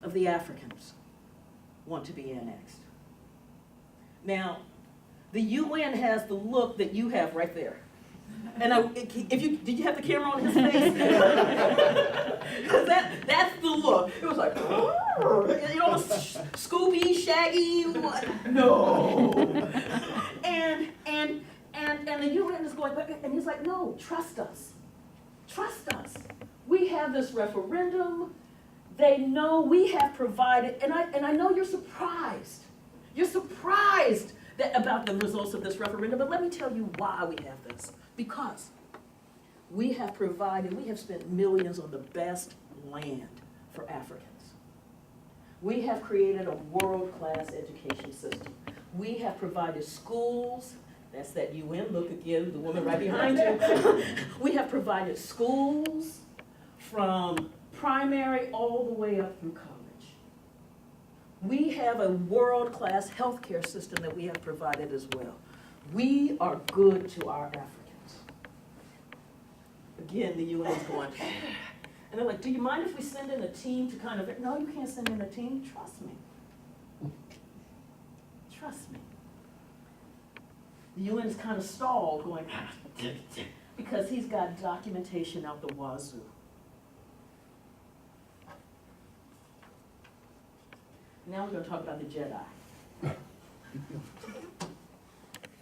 of the Africans want to be annexed. Now, the UN has the look that you have right there. And did you have the camera on his face? Because that's the look. It was like, you know, Scooby, Shaggy, what? No. And the UN is going, and he's like, no, trust us. Trust us. We have this referendum. They know we have provided, and I know you're surprised. You're surprised about the results of this referendum, but let me tell you why we have this. Because we have spent millions on the best land for Africans. We have created a world-class education system. We have provided schools, that's that UN look again, the woman right behind you. We have provided schools from primary all the way up through college. We have a world-class healthcare system that we have provided as well. We are good to our Africans. Again, the UN's going, and they're like, do you mind if we send in a team to kind of, no, you can't send in a team, trust me. Trust me. The UN is kind of stalled going, because he's got documentation out the wazoo. Now we're going to talk about the Jedi.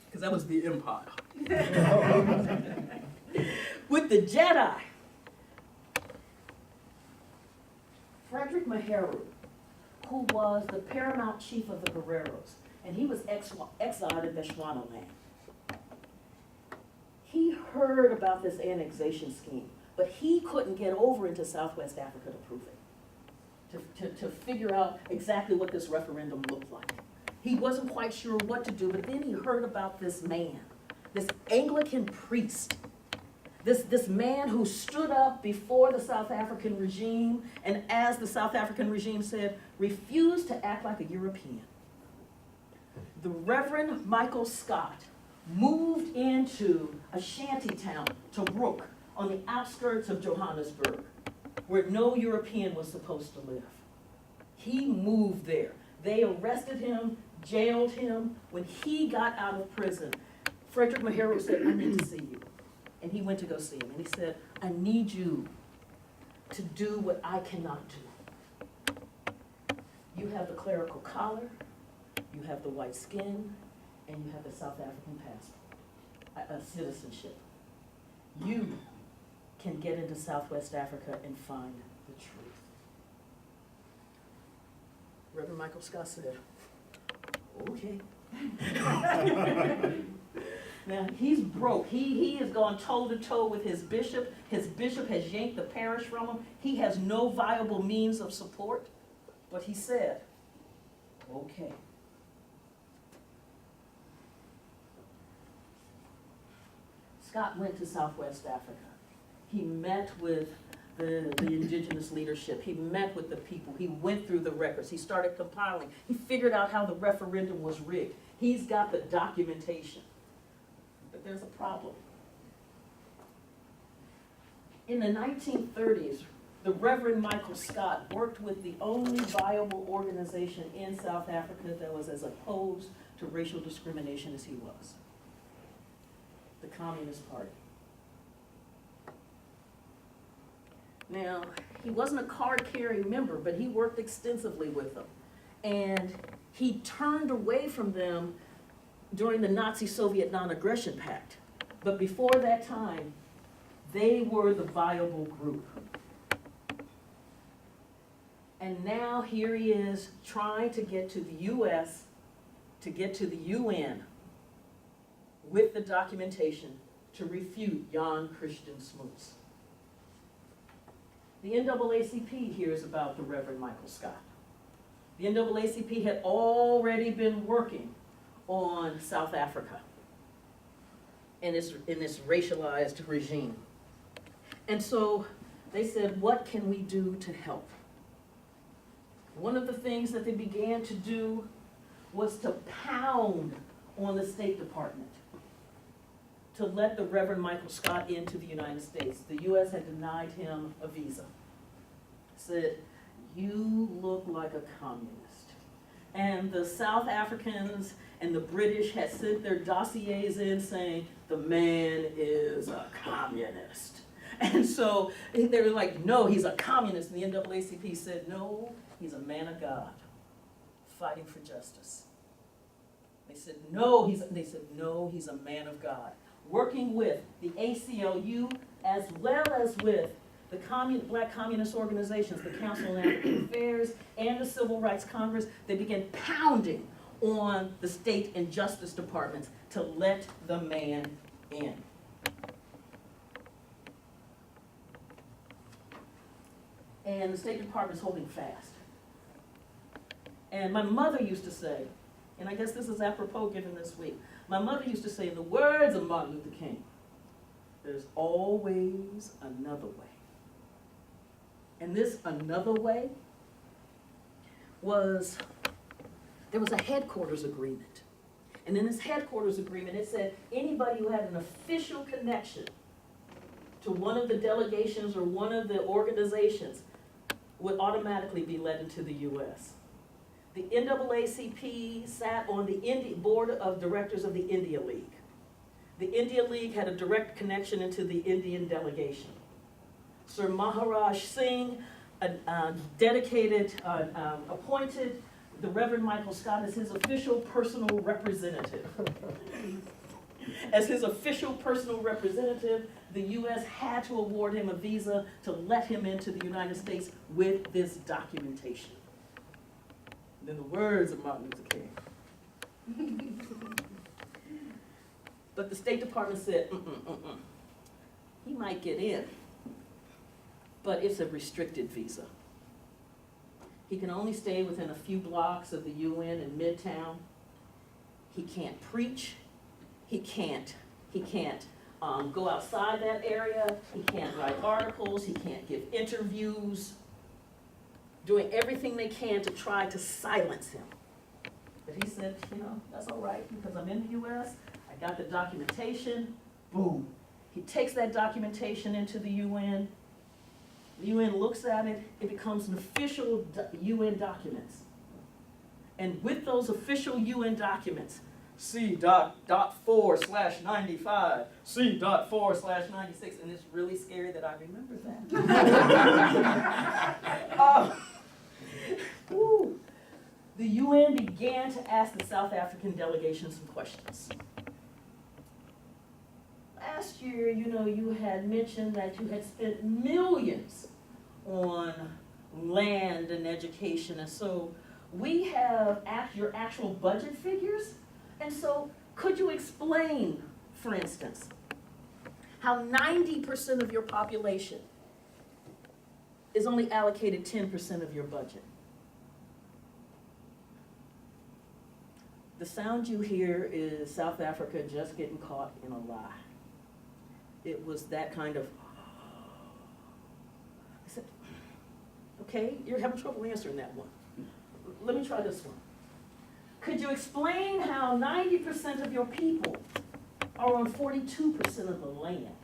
Because that was the empire. With the Jedi, Frederick Maheru, who was the paramount chief of the Guerreros, and he was exiled in Bechuanaland. He heard about this annexation scheme, but he couldn't get over into Southwest Africa to prove it, to figure out exactly what this referendum looked like. He wasn't quite sure what to do, but then he heard about this man, this Anglican priest, this man who stood up before the South African regime, and as the South African regime said, refused to act like a European. The Reverend Michael Scott moved into a shanty town, Tobruk, on the outskirts of Johannesburg, where no European was supposed to live. He moved there. They arrested him, jailed him. When he got out of prison, Frederick Maheru said, I need to see you. And he went to go see him. And he said, I need you to do what I cannot do. You have the clerical collar, you have the white skin, and you have the South African passport, citizenship. You can get into Southwest Africa and find the truth. Reverend Michael Scott said, okay. Now, he's broke. He has gone toe-to-toe with his bishop. His bishop has yanked the parish from him. He has no viable means of support. But he said, okay. Scott went to Southwest Africa. He met with the indigenous leadership. He met with the people. He went through the records. He started compiling. He figured out how the referendum was rigged. He's got the documentation. But there's a problem. In the 1930s, the Reverend Michael Scott worked with the only viable organization in South Africa that was as opposed to racial discrimination as he was, the Communist Party. Now, he wasn't a card-carrying member, but he worked extensively with them. And he turned away from them during the Nazi-Soviet Non-Aggression Pact. But before that time, they were the viable group. And now here he is trying to get to the U.S., to get to the UN with the documentation to refute Jan Christian Smuts. The NAACP hears about the Reverend Michael Scott. The NAACP had already been working on South Africa in this racialized regime. And so they said, what can we do to help? One of the things that they began to do was to pound on the State Department to let the Reverend Michael Scott into the United States. The U.S. had denied him a visa. Said, you look like a communist. And the South Africans and the British had sent their dossiers in saying, the man is a communist. And so they were like, no, he's a communist. And the NAACP said, no, he's a man of God, fighting for justice. They said, no, he's a man of God, working with the ACLU as well as with the Black communist organizations, the Council on African Affairs, and the Civil Rights Congress. They began pounding on the state and justice departments to let the man in. And the State Department is holding fast. And my mother used to say, and I guess this is apropos given this week, my mother used to say, in the words of Martin Luther King, there's always another way. And this another way was, there was a headquarters agreement. And in this headquarters agreement, it said anybody who had an official connection to one of the delegations or one of the organizations would automatically be let into the U.S. The NAACP sat on the board of directors of the India League. The India League had a direct connection into the Indian delegation. Sir Maharaj Singh appointed the Reverend Michael Scott as his official personal representative. As his official personal representative, the U.S. had to award him a visa to let him into the United States with this documentation. And in the words of Martin Luther King. But the State Department said, he might get in, but it's a restricted visa. He can only stay within a few blocks of the UN in Midtown. He can't preach. He can't go outside that area. He can't write articles. He can't give interviews. Doing everything they can to try to silence him. But he said, that's all right, because I'm in the U.S., I got the documentation, boom. He takes that documentation into the UN. The UN looks at it, it becomes an official UN document. And with those official UN documents, C.4/95, C.4/96, and it's really scary that I remember that. The UN began to ask the South African delegation some questions. Last year, you had mentioned that you had spent millions on land and education, and so we have your actual budget figures. And so could you explain, for instance, how 90% of your population is only allocated 10% of your budget? The sound you hear is South Africa just getting caught in a lie. It was that kind of, I said, okay, you're having trouble answering that one. Let me try this one. Could you explain how 90% of your people are on 42% of the land,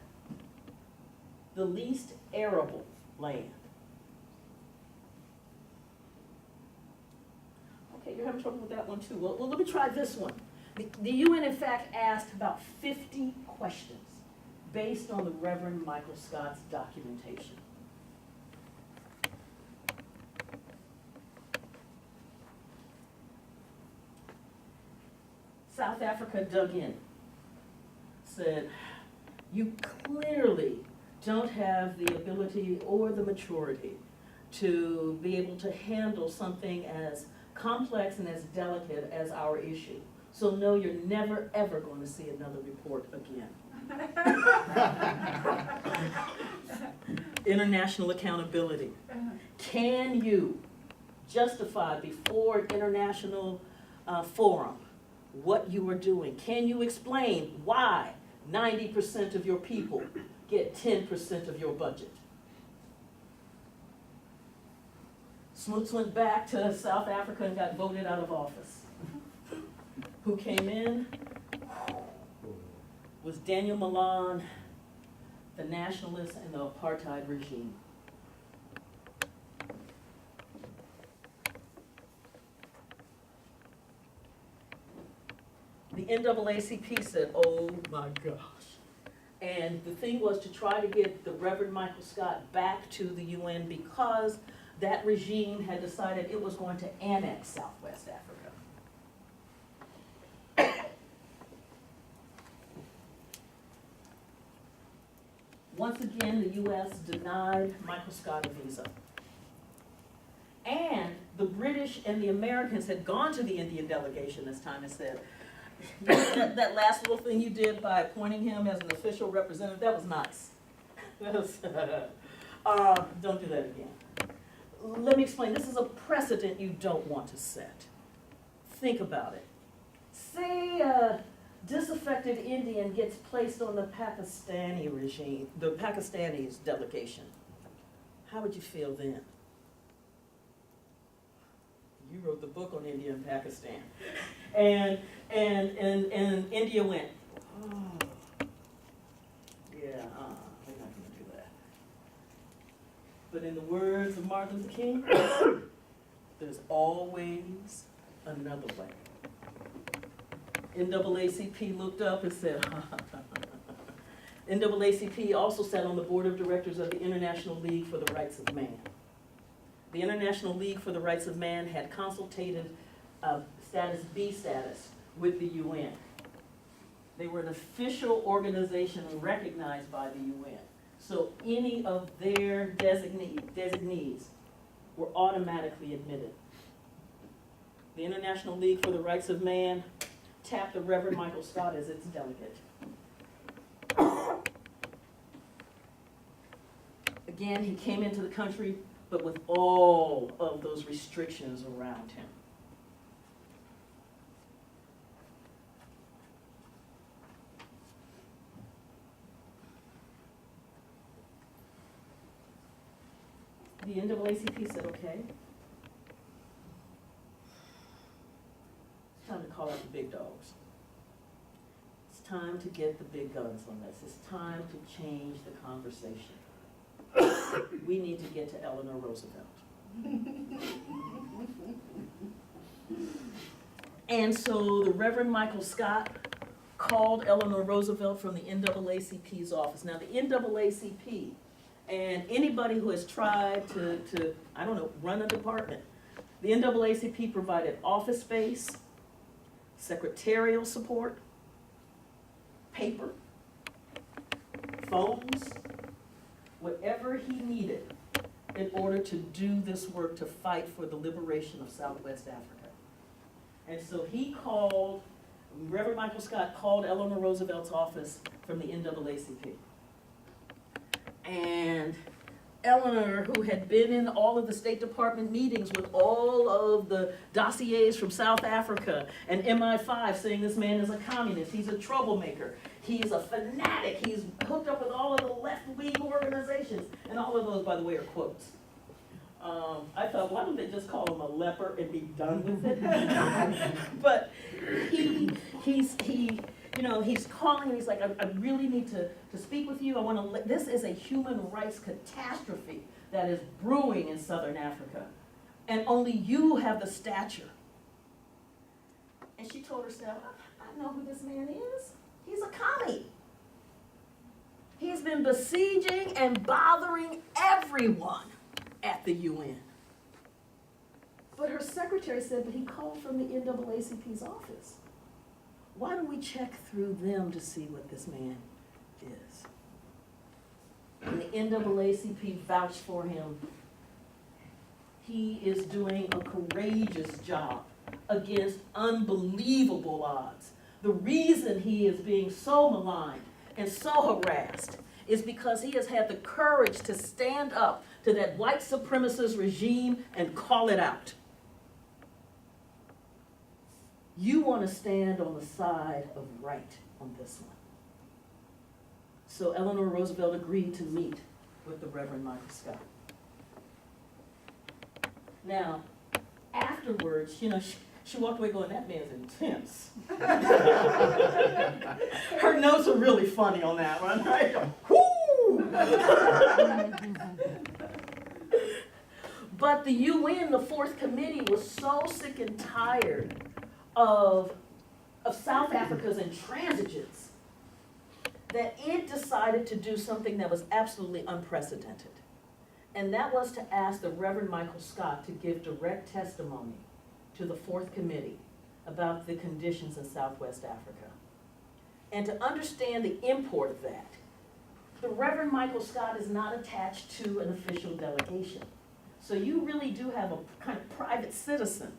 the least arable land? Okay, you're having trouble with that one too. Well, let me try this one. The UN, in fact, asked about 50 questions based on the Reverend Michael Scott's documentation. South Africa dug in, said, you clearly don't have the ability or the maturity to be able to handle something as complex and as delicate as our issue. So no, you're never, ever going to see another report again. International accountability. Can you justify before an international forum what you are doing? Can you explain why 90% of your people get 10% of your budget? Smuts went back to South Africa and got voted out of office. Who came in was Daniel Malan, the nationalists and the apartheid regime. NAACP said, oh my gosh. And the thing was to try to get the Reverend Michael Scott back to the UN because that regime had decided it was going to annex Southwest Africa. Once again, the US denied Michael Scott a visa. And the British and the Americans had gone to the Indian delegation this time and said, that last little thing you did by appointing him as an official representative, that was nice. Don't do that again. Let me explain. This is a precedent you don't want to set. Think about it. Say a disaffected Indian gets placed on the Pakistani regime, the Pakistanis delegation. How would you feel then? You wrote the book on India and Pakistan. And India went, oh, yeah, we're not going to do that. But in the words of Martin Luther King, there's always another way. NAACP looked up and said, NAACP also sat on the board of directors of the International League for the Rights of Man. The International League for the Rights of Man had consultative status B status with the UN. They were an official organization recognized by the UN. So any of their designees were automatically admitted. The International League for the Rights of Man tapped the Reverend Michael Scott as its delegate. Again, he came into the country, but with all of those restrictions around him. The NAACP said, okay, it's time to call out the big dogs. It's time to get the big guns on this. It's time to change the conversation. We need to get to Eleanor Roosevelt. And so the Reverend Michael Scott called Eleanor Roosevelt from the NAACP's office. Now the NAACP, and anybody who has tried to I don't know, run a department, the NAACP provided office space, secretarial support, paper, phones, whatever he needed in order to do this work to fight for the liberation of Southwest Africa. And so he called, Reverend Michael Scott called Eleanor Roosevelt's office from the NAACP. And Eleanor, who had been in all of the State Department meetings with all of the dossiers from South Africa and MI5 saying this man is a communist, he's a troublemaker, he's a fanatic, he's hooked up with all of the left-wing organizations, and all of those, by the way, are quotes. I thought, why don't they just call him a leper and be done with it? But he's calling and he's like, I really need to speak with you. This is a human rights catastrophe that is brewing in Southern Africa. And only you have the stature. And she told herself, I know who this man is. He's a commie. He's been besieging and bothering everyone at the UN. But her secretary said, but he called from the NAACP's office. Why don't we check through them to see what this man is? And the NAACP vouched for him. He is doing a courageous job against unbelievable odds. The reason he is being so maligned and so harassed is because he has had the courage to stand up to that white supremacist regime and call it out. You want to stand on the side of right on this one. So Eleanor Roosevelt agreed to meet with the Reverend Michael Scott. Now, afterwards, she walked away going, that man's intense. Her notes are really funny on that one, right? Whoo! But the UN, the Fourth Committee, was so sick and tired of of South Africa's intransigence that it decided to do something that was absolutely unprecedented. And that was to ask the Reverend Michael Scott to give direct testimony to the Fourth Committee about the conditions in Southwest Africa. And to understand the import of that, the Reverend Michael Scott is not attached to an official delegation. So you really do have a kind of private citizen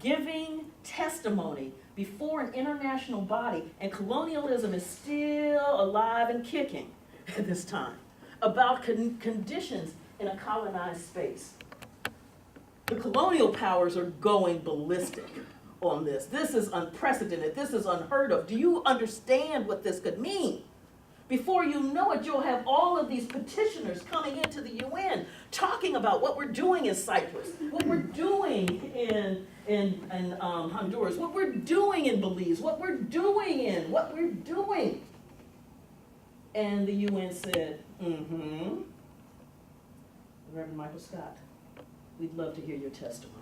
giving testimony before an international body, and colonialism is still alive and kicking at this time, about conditions in a colonized space. The colonial powers are going ballistic on this. This is unprecedented. This is unheard of. Do you understand what this could mean? Before you know it, you'll have all of these petitioners coming into the UN talking about what we're doing in Cyprus, what we're doing in Honduras, what we're doing in Belize, what we're doing. And the UN said, Reverend Michael Scott, we'd love to hear your testimony.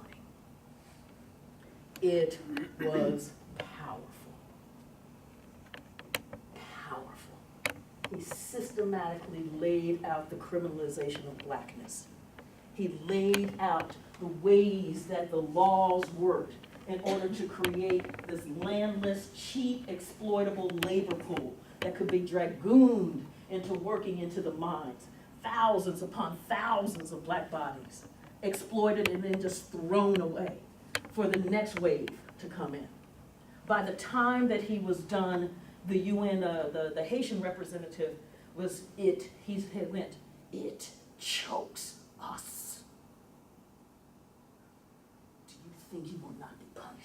It was powerful. He systematically laid out the criminalization of blackness. He laid out the ways that the laws worked in order to create this landless, cheap, exploitable labor pool that could be dragooned into working into the mines. Thousands upon thousands of black bodies exploited and then just thrown away for the next wave to come in. By the time that he was done, the UN, the Haitian representative was it chokes us. Do you think you will not be punished?